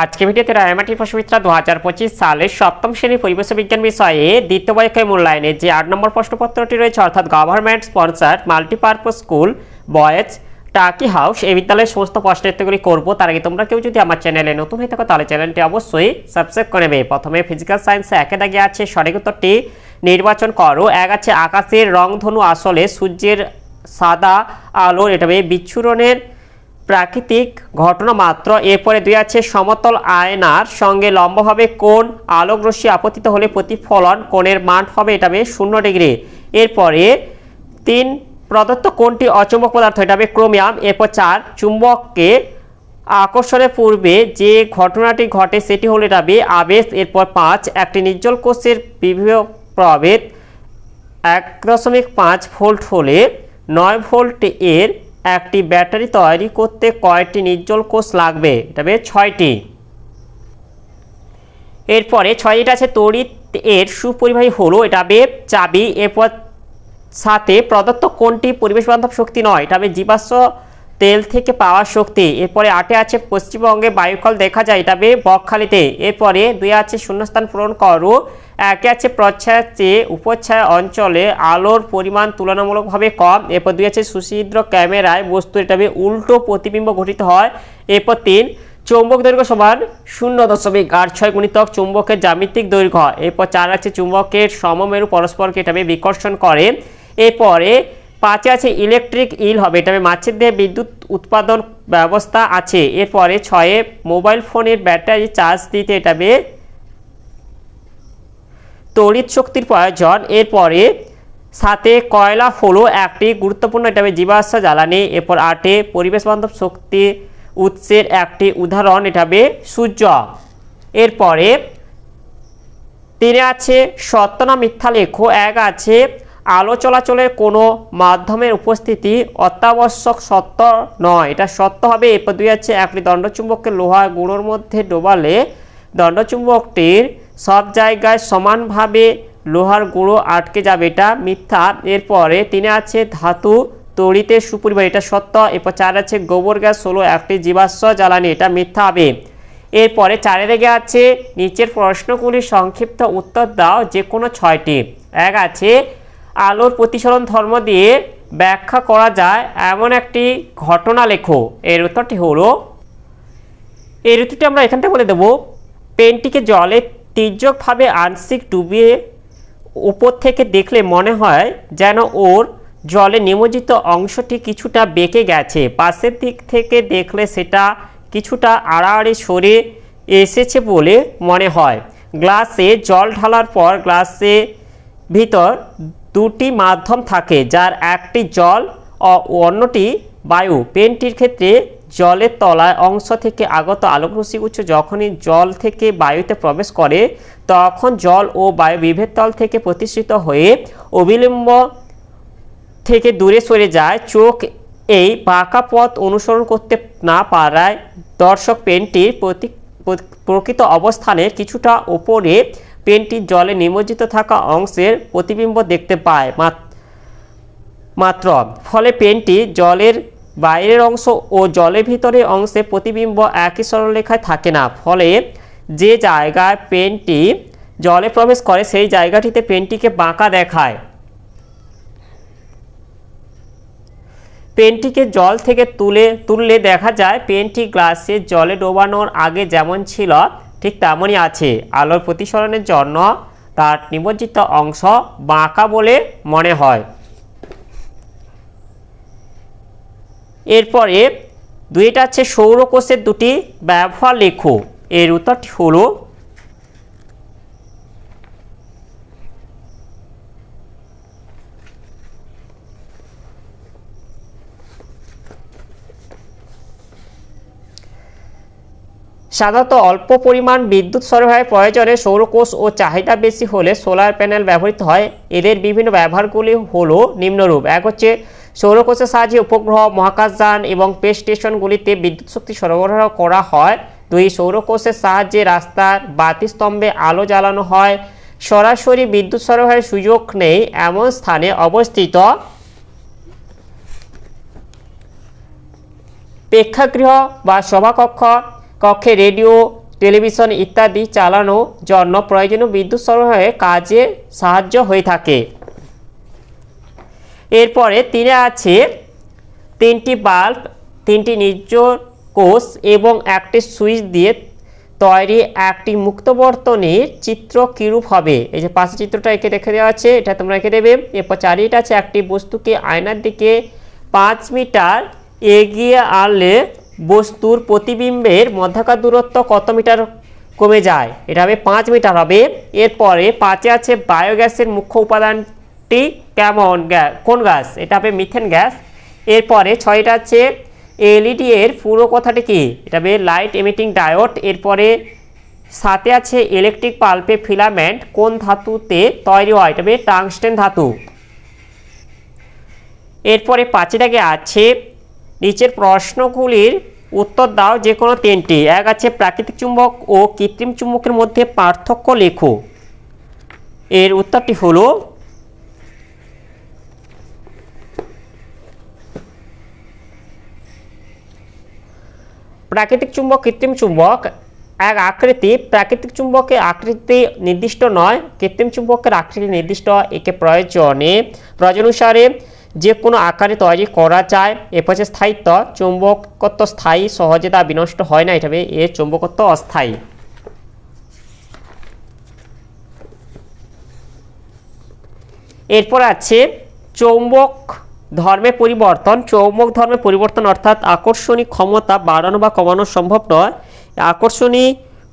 আজকে ভিডিওতে রায়মাটি প্রশ্নবিচিত্রা 2025 সালের সপ্তম শ্রেণীর পরিবেশ বিজ্ঞান বিষয়ে দ্বিতীয় পরীক্ষায় মূল্যায়নে যে 8 নম্বর প্রশ্নপত্রটি রয়েছে অর্থাৎ government sponsored multipurpose school boys টাকি হাউস এই বিদ্যালয়ের সমস্ত প্রশ্নের উত্তরগুলি করব। তার আগে তোমরা কেউ যদি আমার চ্যানেলে নতুন হয়ে থাকো তাহলে চ্যানেলটি অবশ্যই সাবস্ক্রাইব করে নেবে। প্রথমে ফিজিক্যাল সায়েন্সে একে দাগে আছে সঠিক উত্তরটি নির্বাচন করো। এক আছে আকাশের রংধনু আসলে সূর্যের সাদা আলোর এটা বিচ্ছুরণের প্রাকৃতিক ঘটনা মাত্র। এরপরে 2 আছে সমতল আয়নার সঙ্গে লম্বভাবে কোণ আলোকরশ্মি আপতিত হলে প্রতিফলন কোণের মান হবে এটা 0 ডিগ্রি। এরপরে 3 প্রদত্ত কোণটি অচুম্বক পদার্থ এটা ক্রোমিয়াম। এরপর 4 চুম্বককে আকর্ষণের পূর্বে যে ঘটনাটি ঘটে সেটি হলো এটা আবেশ। এরপর 5 একটি নির্জল কোষের বিভব প্রভেদ 1.5 ভোল্ট হলে 9 ভোল্ট এর একটি ব্যাটারি তৈরি করতে কয়টি নির্জল কোষ লাগবে? এটা 6টি। এরপরে 6টা আছে তড়িৎ এর সুপরিবাহী হলো এটা চাবি। এরপর 7 প্রদত্ত কোনটি পরিবেশ বান্ধব শক্তি নয়? এটা জীবাশ্ম তেল থেকে পাওয়া শক্তি। এরপরে 8 আছে পশ্চিমবঙ্গে বায়ুকল দেখা যায় এটা বকখালিতে। এরপরে 2 আছে শূন্যস্থান পূরণ করো। 1 আছে প্রচ্ছায়ার চেয়ে উপচ্ছায়া অঞ্চলে আলোর পরিমাণ তুলনামূলকভাবে কম। এরপর 2 আছে সুছিদ্র ক্যামেরায় বস্তু এটা উল্টো প্রতিবিম্ব গঠিত হয়। এরপর 3 চৌম্বক দৈর্ঘ্য সমান 0.86 গুণিতক চুম্বকের জ্যামিতিক দৈর্ঘ্য। এরপর 4 আছে চুম্বকের সমমেরু পরস্পরকে এটা বিকর্ষণ করে। এরপরে 5 আছে ইলেকট্রিক ইল হবে এটা মাছের দেহে বিদ্যুৎ উৎপাদন ব্যবস্থা আছে। এরপরে 6 মোবাইল ফোনের ব্যাটারি চার্জ দিতে এটা তড়িৎ শক্তির প্রয়োজন। এরপরে 7 কয়লা হলো একটি গুরুত্বপূর্ণ এটা জীবাশ্ম জ্বালানি। এরপর 8 পরিবেশ বান্ধব শক্তি উৎসের একটি উদাহরণ এটা সূর্য। এরপরে 3 আছে সত্য না মিথ্যা লেখো। 1 আছে আলো চলাচলের কোনো মাধ্যমের উপস্থিতি অত্যাবশ্যক সত্য নয় এটা সত্য হবে। এরপর 2 আছে একটি দণ্ডচুম্বককে লোহা গুঁড়োর মধ্যে ডোবালে দণ্ডচুম্বকটির সব জায়গায় সমানভাবে লোহার গুঁড়ো আটকে যাবে এটা মিথ্যা। এরপরে 3 আছে ধাতু তড়িতের সুপরিবাহী এটা সত্য। এরপর 4 আছে গোবর গ্যাস হলো একটি জীবাশ্ম জ্বালানি এটা মিথ্যা হবে। এরপরে 4 রেগে আছে নিচের প্রশ্নগুলির সংক্ষিপ্ত উত্তর দাও যে কোনো 6টি। 1 আছে আলোর প্রতিসরণ ধর্ম দিয়ে ব্যাখ্যা করা যায় এমন একটি ঘটনা লেখো। এর উত্তরটি হলো এর উত্তরটি আমরা এখান থেকে বলে দেব পেনটিকে জলে তির্যকভাবে আংশিক ডুবিয়ে উপর থেকে দেখলে মনে হয় যেন ওর জলে নিমজ্জিত অংশটি কিছুটা বেঁকে গেছে। পাশের দিক থেকে দেখলে সেটা কিছুটা আড়াআড়ি সরে এসেছে বলে মনে হয়। গ্লাসে জল ঢালার পর গ্লাসে ভিতর 2টি মাধ্যম থাকে যার একটি জল ও অন্যটি বায়ু। পেনটির ক্ষেত্রে জলের তলায় অংশ থেকে আগত আলোকরশ্মিগুচ্ছ যখনই জল থেকে বায়ুতে প্রবেশ করে তখন জল ও বায়ু বিভেদ তল থেকে প্রতিষ্ঠিত হয়ে অবিলম্ব থেকে দূরে সরে যায়। চোখ এই বাঁকা পথ অনুসরণ করতে না পারায় দর্শক পেনটির প্রকৃত অবস্থানের কিছুটা ওপরে পেনটির জলে নিমজ্জিত থাকা অংশের প্রতিবিম্ব দেখতে পায় মাত্র। ফলে পেনটি জলের বাইরের অংশ ও জলের ভিতরের অংশে প্রতিবিম্ব একই সরলরেখায় থাকে না। ফলে যে জায়গায় পেনটি জলে প্রবেশ করে সেই জায়গাটিতে পেনটিকে বাঁকা দেখায়। পেনটিকে জল থেকে তুললে দেখা যায় পেনটি গ্লাসে জলে ডোবানোর আগে যেমন ছিল ঠিক তেমনই আছে। আলোর প্রতিসরণের জন্য তার নিমজ্জিত অংশ বাঁকা বলে মনে হয়। এরপরে 2টা আছে সৌরকোষের 2টি ব্যবহার লেখো। এর উত্তরটি হলো সাধারণত অল্প পরিমাণ বিদ্যুৎ সরবরাহের প্রয়োজনে সৌরকোষ ও চাহিদা বেশি হলে সোলার প্যানেল ব্যবহৃত হয়। এদের বিভিন্ন ব্যবহারগুলি হলো নিম্নরূপ। 1 হচ্ছে সৌরকোষের সাহায্যে উপগ্রহ মহাকাশযান এবং স্পেস স্টেশনগুলিতে বিদ্যুৎ শক্তি সরবরাহ করা হয়। 2 সৌরকোষের সাহায্যে রাস্তার বাতিস্তম্ভে আলো জ্বালানো হয়। সরাসরি বিদ্যুৎ সরবরাহের সুযোগ নেই এমন স্থানে অবস্থিত প্রেক্ষাগৃহ বা সভাকক্ষ কক্ষে রেডিও টেলিভিশন ইত্যাদি চালানোর জন্য প্রয়োজনীয় বিদ্যুৎ সরবরাহে কাজে সাহায্য হয়ে থাকে। এরপরে 3 আছে 3টি বাল্ব, 3টি নির্জোর কোষ এবং একটি সুইচ দিয়ে তৈরি একটি মুক্ত বর্তনীর চিত্র কীরূপ হবে। এই যে পাশে চিত্রটা এঁকে রেখে দেওয়া আছে, এটা তোমরা এঁকে দেবে। এরপর 4টা আছে একটি বস্তুকে আয়নার দিকে 5 মিটার এগিয়ে আনলে বস্তুর প্রতিবিম্বের মধ্যকার দূরত্ব কত মিটার কমে যায়, এটা হবে 5 মিটার হবে। এরপরে 5 আছে বায়োগ্যাসের মুখ্য উপাদানটি কোন গ্যাস, এটা হবে মিথেন গ্যাস। এরপরে 6টা আছে এলইডি এর পুরো কথাটি কি, এটা হবে লাইট এমিটিং ডায়োড। এরপরে 7 আছে ইলেকট্রিক পাল্পে ফিলামেন্ট কোন ধাতুতে তৈরি হয়, এটা হবে টাংস্টেন ধাতু। এরপরে 5টাকে আছে নিচের প্রশ্নগুলির উত্তর দাও যে কোনো 3টি। 1 আছে প্রাকৃতিক চুম্বক ও কৃত্রিম চুম্বকের মধ্যে পার্থক্য লেখো। এর উত্তরটি হলো প্রাকৃতিক চুম্বক কৃত্রিম চুম্বক এক আকৃতি, প্রাকৃতিক চুম্বকের আকৃতি নির্দিষ্ট নয়, কৃত্রিম চুম্বকের আকৃতি নির্দিষ্ট। একে প্রয়োজন অনুসারে যে কোনো আকারে তৈরি করা যায়। এরপর হচ্ছে স্থায়িত্ব, চুম্বকত্ব স্থায়ী, সহজে তা বিনষ্ট হয় না, এটা হবে এর চুম্বকত্ব অস্থায়ী। এরপর আছে চৌম্বক ধর্মের পরিবর্তন। চৌম্বক ধর্মের পরিবর্তন অর্থাৎ আকর্ষণী ক্ষমতা বাড়ানো বা কমানো সম্ভব নয়, আকর্ষণী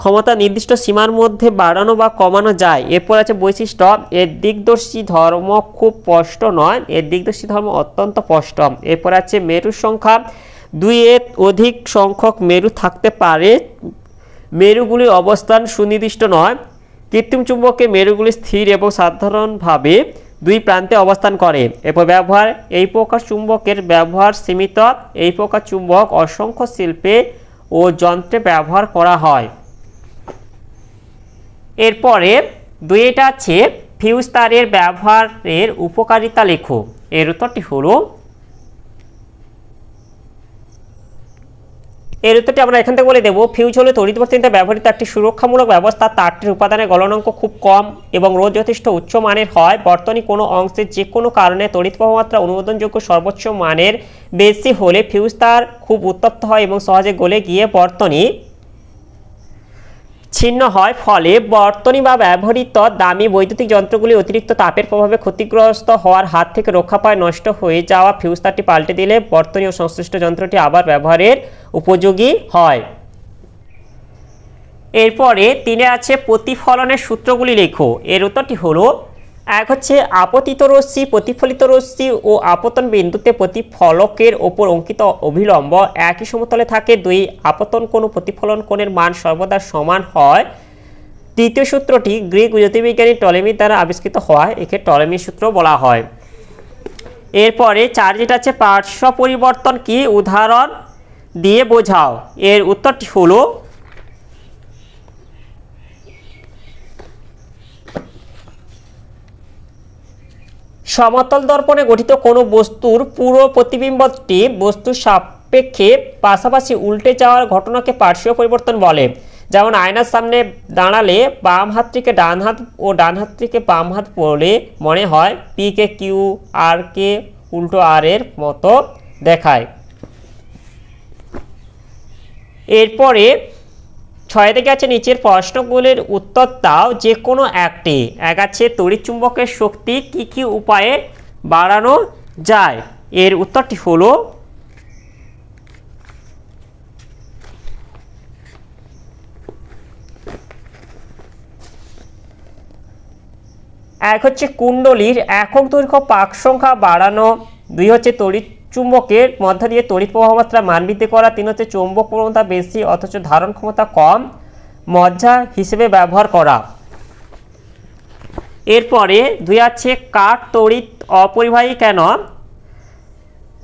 ক্ষমতা নির্দিষ্ট সীমার মধ্যে বাড়ানো বা কমানো যায়। এরপর আছে বৈশিষ্ট্য, এর দিকদর্শী ধর্ম খুব স্পষ্ট নয়, এর দিকদর্শী ধর্ম অত্যন্ত স্পষ্ট। এরপর আছে মেরুর সংখ্যা, 2 এর অধিক সংখ্যক মেরু থাকতে পারে, মেরুগুলির অবস্থান সুনির্দিষ্ট নয়। কৃত্রিম চুম্বকে মেরুগুলি স্থির এবং সাধারণভাবে 2 প্রান্তে অবস্থান করে। এরপর ব্যবহার, এই প্রকার চুম্বকের ব্যবহার সীমিত, এই প্রকার চুম্বক অসংখ্য শিল্পে ও যন্ত্রে ব্যবহার করা হয়। এরপরে 2টা আছে ফিউজ তারের ব্যবহারের উপকারিতা লেখো। এর উত্তরটি হলো, এর উত্তরটি আমরা এখান থেকে বলে দেবো। ফিউজ হলো তড়িৎবর্তনীতে ব্যবহৃত একটি সুরক্ষামূলক ব্যবস্থা। তারটির উপাদানের গলনাঙ্ক খুব কম এবং রোধ যথেষ্ট উচ্চ মানের হয়। বর্তনী কোনো অংশে যে কোনো কারণে তড়িৎ প্রবাহমাত্রা অনুমোদনযোগ্য সর্বোচ্চ মানের বেশি হলে ফিউজ তার খুব উত্তপ্ত হয় এবং সহজে গলে গিয়ে বর্তনী ছিন্ন হয়। ফলে বর্তনী বা ব্যবহৃত দামি বৈদ্যুতিক যন্ত্রগুলি অতিরিক্ত তাপের প্রভাবে ক্ষতিগ্রস্ত হওয়ার হাত থেকে রক্ষা পায়। নষ্ট হয়ে যাওয়া ফিউজ তারটি পাল্টে দিলে বর্তনী ও সংশ্লিষ্ট যন্ত্রটি আবার ব্যবহারের উপযোগী হয়। এরপরে 3 আছে প্রতিফলনের সূত্রগুলি লেখো। এর উত্তরটি হলো, 1 হচ্ছে আপতিত রশ্মি, প্রতিফলিত রশ্মি ও আপতন বিন্দুতে প্রতিফলকের ওপর অঙ্কিত অভিলম্ব একই সমতলে থাকে। 2 আপতন কোণ ও প্রতিফলন কোণের মান সর্বদা সমান হয়। তৃতীয় সূত্রটি গ্রিক জ্যোতির্বিজ্ঞানী টলেমি দ্বারা আবিষ্কৃত হয়, একে টলেমি সূত্র বলা হয়। এরপরে 4 যেটা আছে পার্শ্ব পরিবর্তন কি, উদাহরণ দিয়ে বোঝাও। এর উত্তরটি হলো, সমতল দর্পণে গঠিত কোনো বস্তুর পুরো প্রতিবিম্বটি বস্তুর সাপেক্ষে পাশাপাশি উল্টে যাওয়ার ঘটনাকে পার্শ্বীয় পরিবর্তন বলে। যেমন আয়নার সামনে দাঁড়ালে বাম হাতটিকে ডান হাত ও ডান হাতটিকে বাম হাত বলে মনে হয়, পি কে কিউ আর কে উল্টো আর এর মতো দেখায়। এরপরে 6 থেকে আছে নিচের প্রশ্নগুলির উত্তর দাও যে কোনো একটি। 1 আছে তড়িৎ চুম্বকের শক্তি কি কি উপায়ে বাড়ানো যায়। এর উত্তরটি হলো, এক হচ্ছে কুণ্ডলীর একক দৈর্ঘ্য পাক সংখ্যা বাড়ানো, 2 হচ্ছে তড়িৎ চুম্বকের মধ্য দিয়ে তড়িৎ প্রবাহমাত্রা মান বৃদ্ধি করা, 3 হচ্ছে চৌম্বক প্রবণতা বেশি অথচ ধারণ ক্ষমতা কম মজ্জা হিসেবে ব্যবহার করা। এরপরে 2 আছে কাঠ তড়িৎ অপরিবাহী কেন,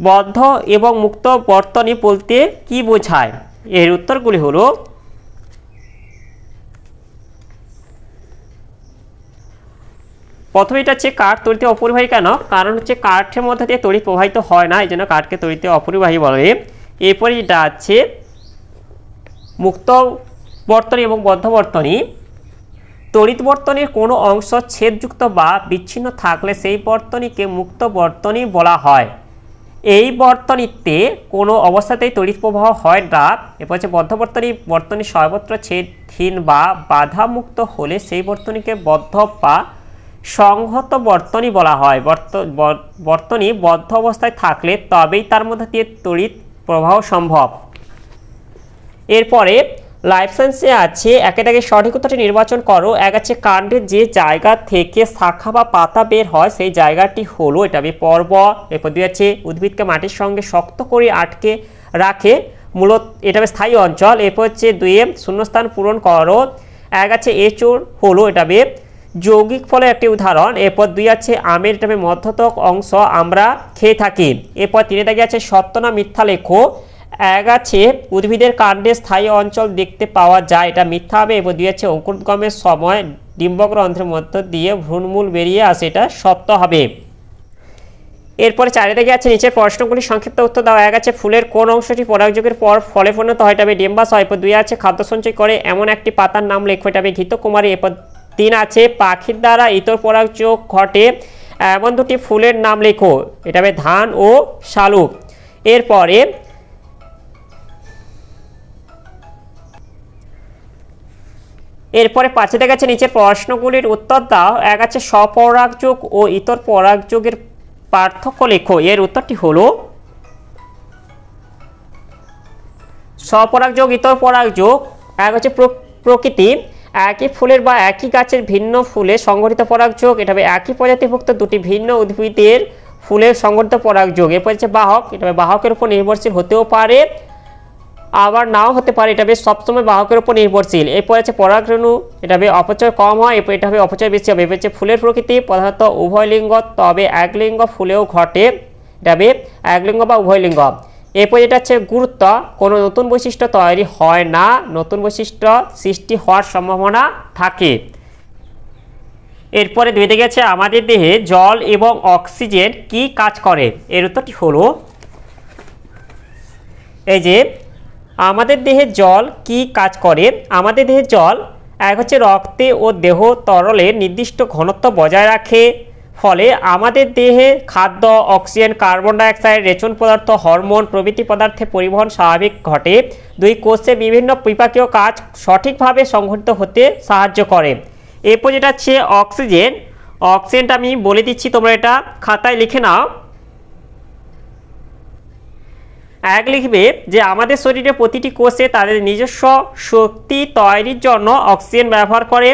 বদ্ধ এবং মুক্ত বর্তনী বলতে কি বোঝায়। এর উত্তরগুলি হলো, প্রথমে এটা হচ্ছে কাঠ তড়িৎ অপরিবাহী কেন, কারণ হচ্ছে কাঠের মধ্যে দিয়ে তড়িৎ প্রবাহিত হয় না, এই জন্য কাঠকে তড়িৎ অপরিবাহী বলে। এরপরে এটা আছে মুক্ত বর্তনী এবং বদ্ধ বর্তনী। তড়িৎ বর্তনীর কোনো অংশ ছেদযুক্ত বা বিচ্ছিন্ন থাকলে সেই বর্তনীকে মুক্ত বর্তনী বলা হয়। এই বর্তনীতে কোনো অবস্থাতেই তড়িৎ প্রবাহ হয় না। এরপর হচ্ছে বদ্ধ বর্তনী। বর্তনী সর্বত্র ছেদহীন বা বাধামুক্ত হলে সেই বর্তনীকে বদ্ধ বা সংহত বর্তনী বলা হয়। বর্তনী বদ্ধ অবস্থায় থাকলে তবেই তার মধ্যে দিয়ে তড়িৎ প্রবাহ সম্ভব। এরপরে লাইফ সায়েন্সে আছে একে দাগে সঠিক উত্তরটি নির্বাচন করো। এক আছে কাণ্ডের যে জায়গা থেকে শাখা বা পাতা বের হয় সেই জায়গাটি হলো, এটা আমি পর্ব। এরপর দুই আছে উদ্ভিদকে মাটির সঙ্গে শক্ত করে আটকে রাখে, মূলত এটা স্থায়ী অঞ্চল। এরপর হচ্ছে দুইয়ে শূন্যস্থান পূরণ করো। এক আছে এঁচোড় হলো, এটা যৌগিক ফলের একটি উদাহরণ। এরপর দুই আছে আমের, এটা মধ্যতক অংশ আমরা খেয়ে থাকি। এরপর তিনে দাগে আছে সত্য না মিথ্যা লেখো। এক আছে উদ্ভিদের কাণ্ডে স্থায়ী অঞ্চল দেখতে পাওয়া যায়, এটা মিথ্যা হবে। এবং দুই আছে অঙ্কুরোদ্গমের সময় ডিম্বকরন্ধ্রের মধ্য দিয়ে ভ্রূণমূল বেরিয়ে আসে, এটা সত্য হবে। এরপরে চারে দাগে আছে নিচের প্রশ্নগুলি সংক্ষিপ্ত উত্তর দাও। এক আছে ফুলের কোন অংশটি পরাগযোগের পর ফলে পরিণত হয়, এটা ডিম্বাশয়। এরপর দুই আছে খাদ্য সঞ্চয় করে এমন একটি পাতার নাম লেখো, এটা ঘৃতকুমারী। এরপর তিন আছে পাখির দ্বারা ইতর পরাগযোগ ঘটে এমন দুটি ফুলের নাম লেখো, এটা ধান ও শালুক। এরপরে পাঁচে দেখা যাচ্ছে নিচের প্রশ্নগুলির উত্তর দাও। এক আছে স্বপরাগযোগ ও ইতর পরাগযোগের পার্থক্য লেখো। এর উত্তরটি হলো স্বপরাগযোগ ইতর পরাগযোগ এক হচ্ছে প্রকৃতি একই ফুলের বা একই গাছের ভিন্ন ফুলে সংগঠিত পরাগযোগ, এটা একই প্রজাতিভুক্ত দুটি ভিন্ন উদ্ভিদের ফুলের সংগঠিত পরাগযোগ। এরপর হচ্ছে বাহক, এটা বাহকের উপর নির্ভরশীল হতেও পারে আবার নাও হতে পারে, এটা সবসময় বাহকের উপর নির্ভরশীল। এরপর আছে পরাগরেণু, এটা অপচয় কম হয়, এরপর এটা অপচয় বেশি হবে। এরপর হচ্ছে ফুলের প্রকৃতি প্রধানত উভয় লিঙ্গ, তবে একলিঙ্গ ফুলেও ঘটে, এটা একলিঙ্গ বা উভয় লিঙ্গ। এরপর এটা হচ্ছে গুরুত্ব, কোনো নতুন বৈশিষ্ট্য তৈরি হয় না, নতুন বৈশিষ্ট্য সৃষ্টি হওয়ার সম্ভাবনা থাকে। এরপরে দুই দিকে আছে আমাদের দেহে জল এবং অক্সিজেন কি কাজ করে। এর উত্তরটি হলো এই যে আমাদের দেহে জল কি কাজ করে। আমাদের দেহে জল এক হচ্ছে রক্তে ও দেহ তরলে নির্দিষ্ট ঘনত্ব বজায় রাখে, ফলে আমাদের দেহে খাদ্য, অক্সিজেন, কার্বন ডাইঅক্সাইড, রেচন পদার্থ, হরমোন প্রভৃতি পদার্থের পরিবহন স্বাভাবিক ঘটে। দুই কোষে বিভিন্ন বিপাকীয় কাজ সঠিকভাবে সংঘটিত হতে সাহায্য করে। এরপর যেটা হচ্ছে অক্সিজেন, অক্সিজেনটা আমি বলে দিচ্ছি, তোমরা এটা খাতায় লিখে নাও। এক লিখবে যে আমাদের শরীরে প্রতিটি কোষে তাদের নিজস্ব শক্তি তৈরির জন্য অক্সিজেন ব্যবহার করে।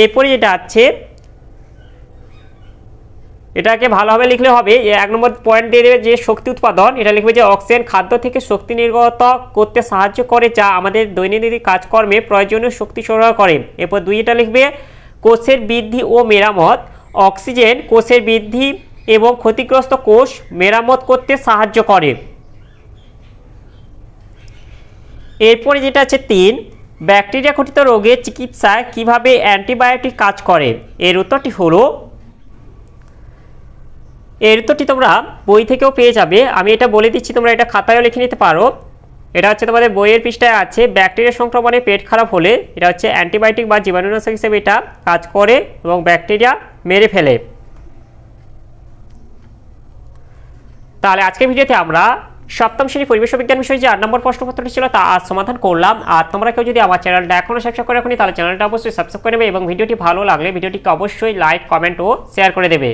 এরপরে যেটা আছে এটাকে ভালোভাবে লিখলে হবে। এক নম্বর পয়েন্ট দিয়ে দেবে যে শক্তি উৎপাদন, এটা লিখবে যে অক্সিজেন খাদ্য থেকে শক্তি নির্গত করতে সাহায্য করে, যা আমাদের দৈনন্দিন কাজকর্মে প্রয়োজনীয় শক্তি সরবরাহ করে। এরপর দুই এটা লিখবে কোষের বৃদ্ধি ও মেরামত, অক্সিজেন কোষের বৃদ্ধি এবং ক্ষতিগ্রস্ত কোষ মেরামত করতে সাহায্য করে। এরপরে যেটা আছে তিন, ব্যাকটেরিয়া ঘটিত রোগের চিকিৎসায় কিভাবে অ্যান্টিবায়োটিক কাজ করে। এর উত্তরটি হলো, এর উত্তরটি তোমরা বই থেকেও পেয়ে যাবে, আমি এটা বলে দিচ্ছি, তোমরা এটা খাতায়ও লিখে নিতে পারো। এটা হচ্ছে তোমাদের বইয়ের পৃষ্ঠায় আছে। ব্যাকটেরিয়া সংক্রমণে পেট খারাপ হলে এটা হচ্ছে অ্যান্টিবায়োটিক বা জীবাণুনাশক হিসেবে এটা কাজ করে এবং ব্যাকটেরিয়া মেরে ফেলে। তাহলে আজকের ভিডিওতে আমরা সপ্তম শ্রেণী পরিবেশ বিজ্ঞান বিষয়ে যে 8 নম্বর প্রশ্নপত্রটি ছিল তা আজ সমাধান করলাম। আর তোমরা কেউ যদি আমার চ্যানেলটা এখনও সাবস্ক্রাইব করে রাখোনি তাহলে চ্যানেলটা অবশ্যই সাবস্ক্রাইব করে নেবে এবং ভিডিওটি ভালো লাগলে ভিডিওটিকে অবশ্যই লাইক, কমেন্ট ও শেয়ার করে দেবে।